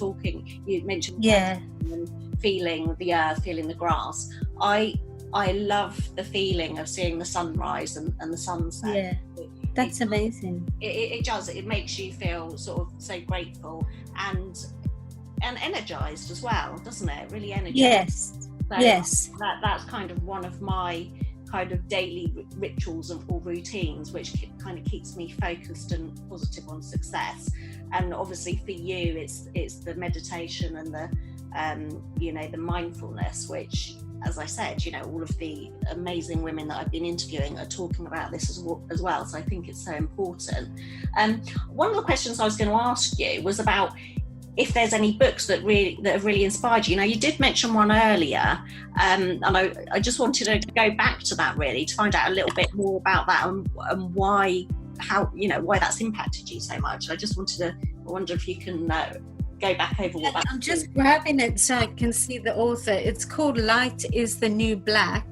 Speaker 4: mentioned.
Speaker 5: Yeah.
Speaker 4: Feeling the earth, feeling the grass. I love the feeling of seeing the sunrise and the sunset.
Speaker 5: Yeah, that's amazing.
Speaker 4: It does. It makes you feel sort of so grateful and energized as well, doesn't it? Really energized.
Speaker 5: Yes.
Speaker 4: So
Speaker 5: yes.
Speaker 4: That's kind of one of my kind of daily rituals or routines, which kind of keeps me focused and positive on success. And obviously for you, it's the meditation and the the mindfulness, which, as I said, all of the amazing women that I've been interviewing are talking about this as well. So I think it's so important. One of the questions I was going to ask you was about if there's any books that have really inspired you. Now, you did mention one earlier, and I just wanted to go back to that really to find out a little bit more about that and why that's impacted you so much. I wonder if you can go back over what that.
Speaker 3: I'm just grabbing it so I can see the author. It's called Light is the New Black.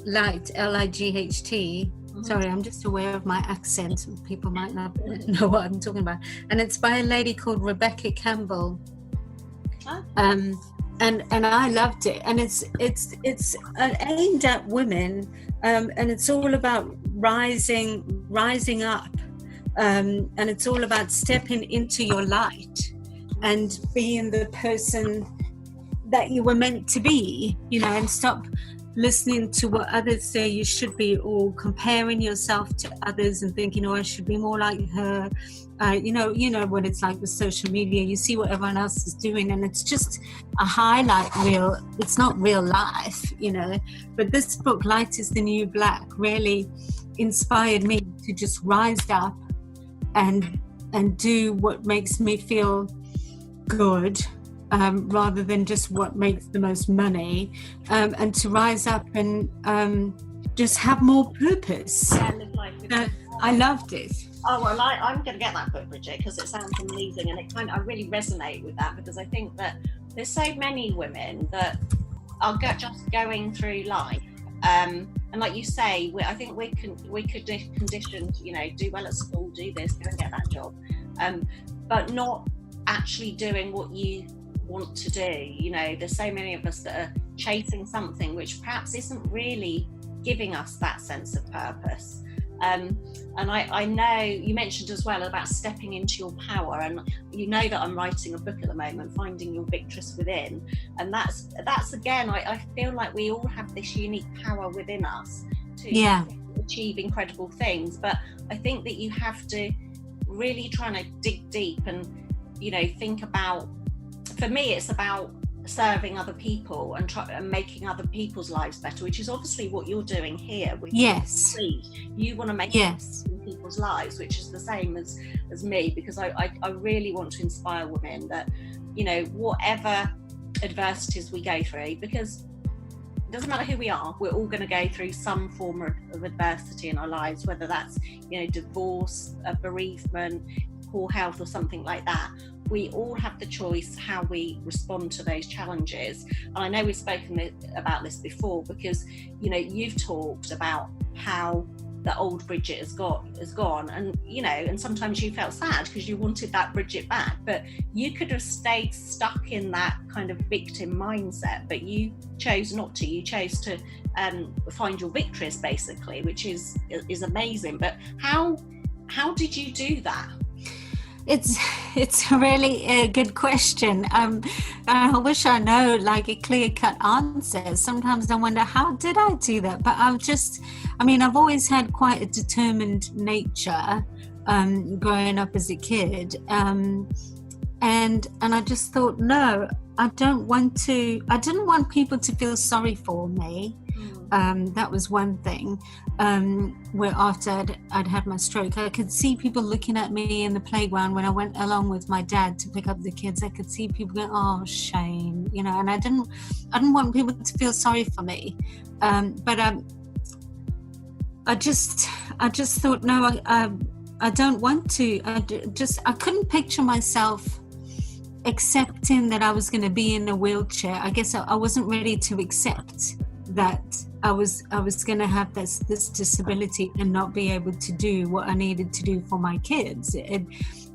Speaker 3: Light, L-I-G-H-T. Mm-hmm. Sorry, I'm just aware of my accent. People might not know what I'm talking about. And it's by a lady called Rebecca Campbell.
Speaker 4: Huh?
Speaker 3: And I loved it. And it's aimed at women, and it's all about rising up. And it's all about stepping into your light and being the person that you were meant to be, and stop listening to what others say you should be, or comparing yourself to others and thinking, I should be more like her. You know what it's like with social media. You see what everyone else is doing and it's just a highlight reel. It's not real life, But this book, Light is the New Black, really inspired me to just rise up and do what makes me feel good, rather than just what makes the most money, and to rise up and just have more purpose.
Speaker 4: Yeah, live life with
Speaker 3: I loved it.
Speaker 4: Oh well, I'm going to get that book, Bridget, because it sounds amazing, and I really resonate with that, because I think that there's so many women that are just going through life, and like you say, I think we could conditioned, do well at school, do this, go and get that job, but not actually doing what you want to do. There's so many of us that are chasing something which perhaps isn't really giving us that sense of purpose. And I know you mentioned as well about stepping into your power, and that I'm writing a book at the moment, Finding Your Victress Within, and that's again, I feel like we all have this unique power within us to achieve incredible things, but I think that you have to really try to dig deep and think about, for me it's about serving other people and making other people's lives better, which is obviously what you're doing here with you want to make people's lives, which is the same as me, because I really want to inspire women that whatever adversities we go through, because it doesn't matter who we are, we're all going to go through some form of adversity in our lives, whether that's divorce, a bereavement, poor health or something like that. We all have the choice how we respond to those challenges. And I know we've spoken about this before, because you've talked about how the old Bridget has gone, and and sometimes you felt sad because you wanted that Bridget back, but you could have stayed stuck in that kind of victim mindset, but you chose not to. You chose to find your victress, basically, which is amazing. But how did you do that?
Speaker 3: It's a really good question. I wish I know like a clear-cut answer. Sometimes I wonder, how did I do that? But I've always had quite a determined nature growing up as a kid. And I just thought, no, I didn't want people to feel sorry for me. That was one thing. Where after I'd had my stroke, I could see people looking at me in the playground when I went along with my dad to pick up the kids. I could see people going, "Oh, shame," and I didn't want people to feel sorry for me. But I just thought, no, I don't want to. I couldn't picture myself accepting that I was going to be in a wheelchair. I guess I wasn't ready to accept that I was going to have this disability and not be able to do what I needed to do for my kids.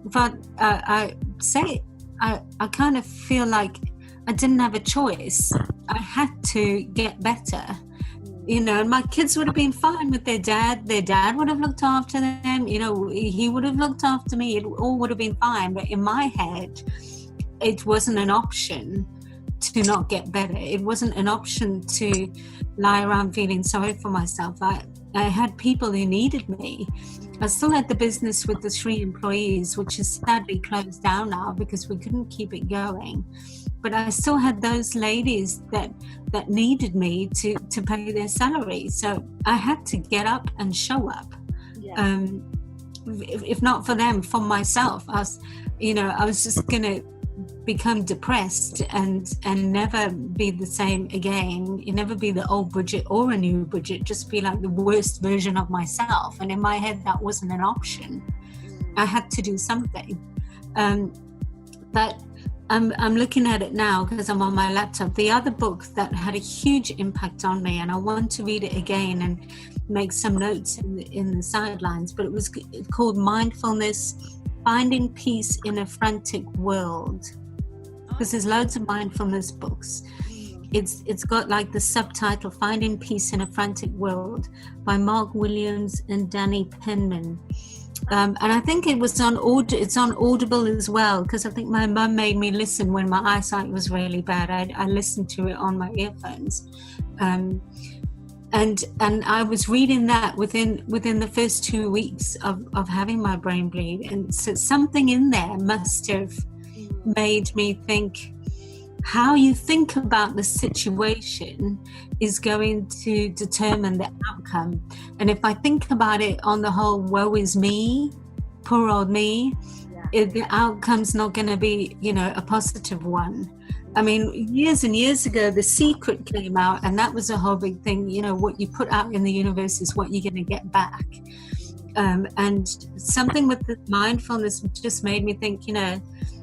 Speaker 3: But I kind of feel like I didn't have a choice. I had to get better. And my kids would have been fine with their dad. Their dad would have looked after them. He would have looked after me. It all would have been fine. But in my head, it wasn't an option to not get better. It wasn't an option to lie around feeling sorry for myself. I had people who needed me. I still had the business with the 3 employees, which is sadly closed down now because we couldn't keep it going. But I still had those ladies that needed me to pay their salary. So I had to get up and show up. Yeah. If not for them, for myself. I was just going to become depressed and never be the same again. You never be the old Bridget or a new Bridget, just be like the worst version of myself. And in my head, that wasn't an option. I had to do something. But I'm looking at it now because I'm on my laptop. The other book that had a huge impact on me, and I want to read it again and make some notes in the sidelines, but it was called Mindfulness, Finding Peace in a Frantic World. Because there's loads of mindfulness books. It's got like the subtitle Finding Peace in a Frantic World by Mark Williams and Danny Penman. And I think it's on Audible as well, because I think my mum made me listen when my eyesight was really bad. I listened to it on my earphones. And I was reading that within the first 2 weeks of having my brain bleed. And so something in there must have made me think, how you think about the situation is going to determine the outcome. And if I think about it on the whole, woe is me, poor old me, the outcome's not going to be, a positive one. I mean, years and years ago, The Secret came out, and that was a whole big thing. What you put out in the universe is what you're going to get back. And something with the mindfulness just made me think,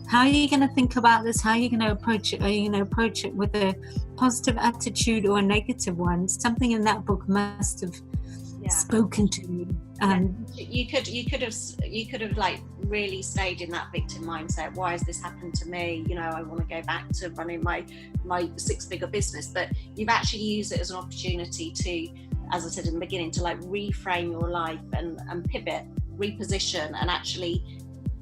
Speaker 3: how are you going to think about this? How are you going to approach it? Are you going to approach it with a positive attitude or a negative one? Something in that book must have spoken to me.
Speaker 4: You could have like really stayed in that victim mindset. Why has this happened to me? I want to go back to running my 6-figure business. But you've actually used it as an opportunity to, as I said in the beginning, to like reframe your life and pivot, reposition, and actually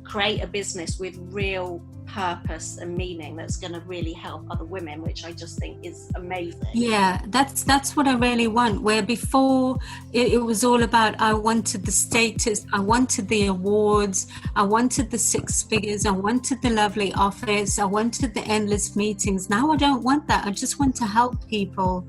Speaker 4: create a business with real purpose and meaning that's going to really help other women, which I just think is amazing.
Speaker 3: Yeah, that's what I really want. Where before it was all about, I wanted the status, I wanted the awards, I wanted the 6 figures, I wanted the lovely office, I wanted the endless meetings. Now I don't want that. I just want to help people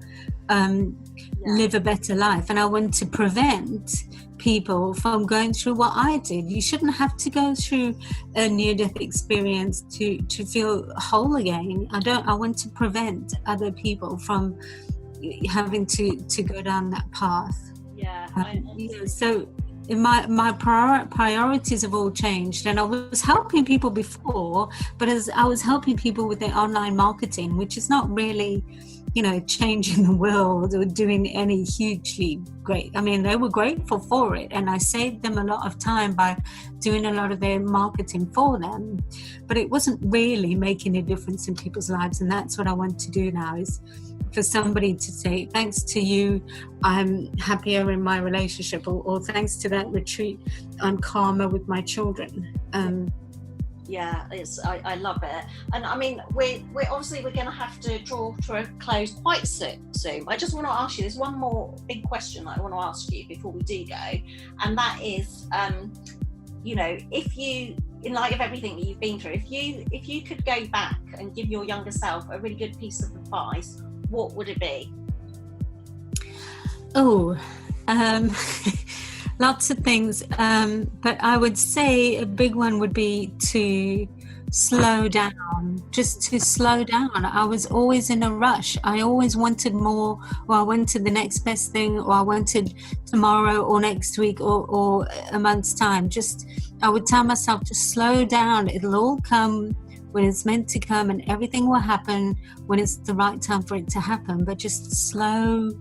Speaker 3: live a better life, and I want to prevent people from going through what I did. You shouldn't have to go through a near-death experience to feel whole again. I want to prevent other people from having to go down that path. So my priorities have all changed, and I was helping people before, but as I was helping people with their online marketing, which is not really changing the world or doing any hugely great. I mean, they were grateful for it, and I saved them a lot of time by doing a lot of their marketing for them, but it wasn't really making a difference in people's lives. And that's what I want to do now, is for somebody to say, thanks to you, I'm happier in my relationship, or thanks to that retreat, I'm calmer with my children.
Speaker 4: I love it. And I mean, we're going to have to draw to a close quite soon. I just want to ask you, there's one more big question that I want to ask you before we do go, and that is, if you, in light of everything that you've been through, if you could go back and give your younger self a really good piece of advice, what would it be?
Speaker 3: Oh, um, lots of things. But I would say a big one would be to slow down, just to slow down. I was always in a rush. I always wanted more, or I wanted the next best thing, or I wanted tomorrow or next week or a month's time. Just, I would tell myself to slow down. It'll all come when it's meant to come, and everything will happen when it's the right time for it to happen. But just slow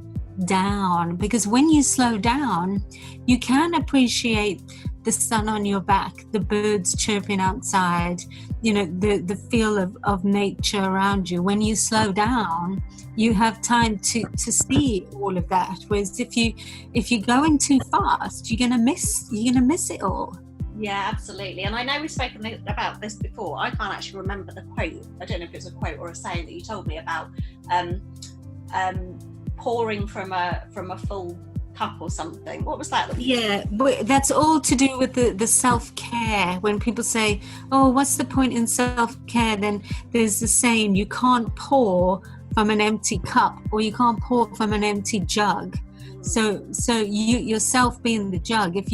Speaker 3: down, because when you slow down, you can appreciate the sun on your back, the birds chirping outside, the feel of nature around you. When you slow down, you have time to see all of that. Whereas if you're going too fast, you're gonna miss it all.
Speaker 4: Yeah, absolutely. And I know we've spoken about this before. I can't actually remember the quote. I don't know if it's a quote or a saying that you told me about. Pouring from a full cup or something. What was that?
Speaker 3: Yeah, but that's all to do with the self-care. When people say, oh, what's the point in self-care? Then there's the saying, you can't pour from an empty cup, or you can't pour from an empty jug. So you yourself being the jug, if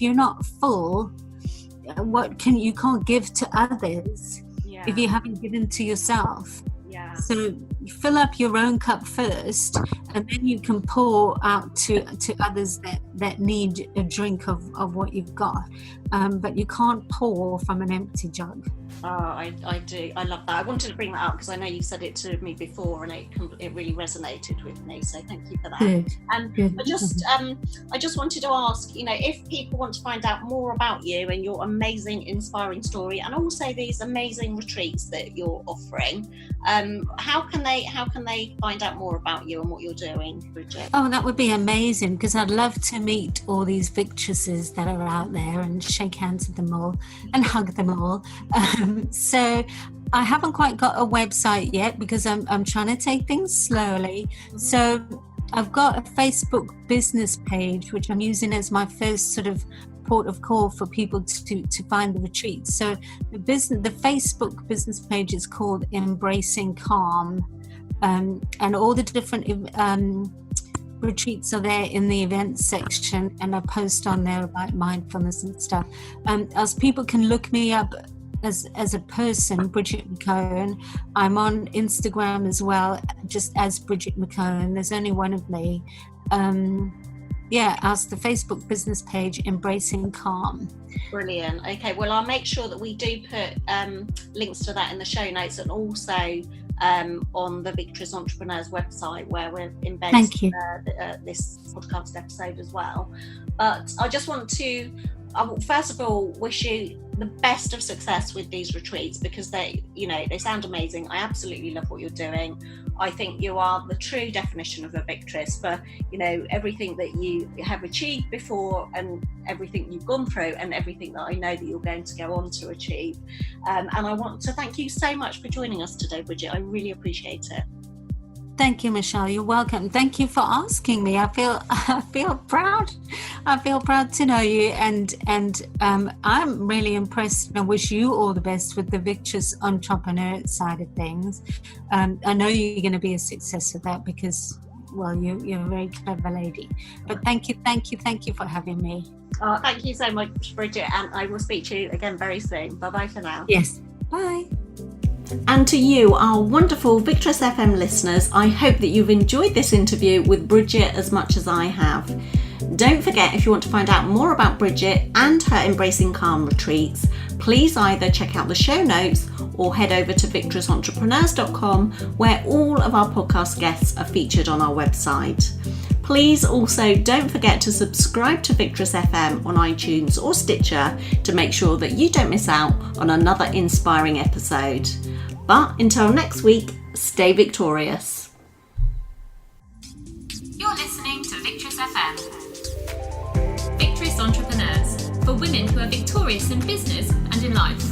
Speaker 3: you're not full, you can't give to others if you haven't given to yourself.
Speaker 4: Yeah.
Speaker 3: So you fill up your own cup first, and then you can pour out to others that need a drink of what you've got. But you can't pour from an empty jug.
Speaker 4: Oh, I do. I love that. I wanted to bring that up because I know you said it to me before, and it really resonated with me. So thank you for that.
Speaker 3: Good.
Speaker 4: Good. I just wanted to ask, if people want to find out more about you and your amazing, inspiring story, and also these amazing retreats that you're offering, how can they find out more about you and what you're doing, Bridget?
Speaker 3: Oh, that would be amazing, because I'd love to meet all these Victresses that are out there and shake hands with them all and hug them all. So I haven't quite got a website yet, because I'm trying to take things slowly. So I've got a Facebook business page, which I'm using as my first sort of port of call for people to find the retreats. So the Facebook business page is called Embracing Calm, and all the different retreats are there in the events section, and I post on there about mindfulness and stuff. As people can look me up as a person, Bridget McKone. I'm on Instagram as well, just as Bridget McKone. There's only one of me. As the Facebook business page, Embracing Calm.
Speaker 4: Brilliant. Okay, well, I'll make sure that we do put links to that in the show notes, and also on the Victress Entrepreneurs website, where we're embedding this podcast episode as well. But I just want to, first of all, wish you the best of success with these retreats, because they sound amazing. I absolutely love what you're doing. I think you are the true definition of a Victress for everything that you have achieved before, and everything you've gone through, and everything that I know that you're going to go on to achieve. And I want to thank you so much for joining us today, Bridget. I really appreciate it.
Speaker 3: Thank you, Michelle. You're welcome. Thank you for asking me. I feel proud. I feel proud to know you, and I'm really impressed. I wish you all the best with the Victress entrepreneur side of things. I know you're going to be a success with that, because, well, you're a very clever lady. But thank you for having me.
Speaker 4: Oh, thank you so much, Bridget, and I will speak to you again very soon. Bye-bye for now.
Speaker 3: Yes. Bye.
Speaker 2: And to you, our wonderful Victress FM listeners, I hope that you've enjoyed this interview with Bridget as much as I have. Don't forget, if you want to find out more about Bridget and her Embracing Calm retreats, please either check out the show notes or head over to victressentrepreneurs.com, where all of our podcast guests are featured on our website. Please also don't forget to subscribe to Victress FM on iTunes or Stitcher to make sure that you don't miss out on another inspiring episode. But until next week, stay victorious.
Speaker 1: You're listening to Victress FM. Victress Entrepreneurs, for women who are victorious in business and in life.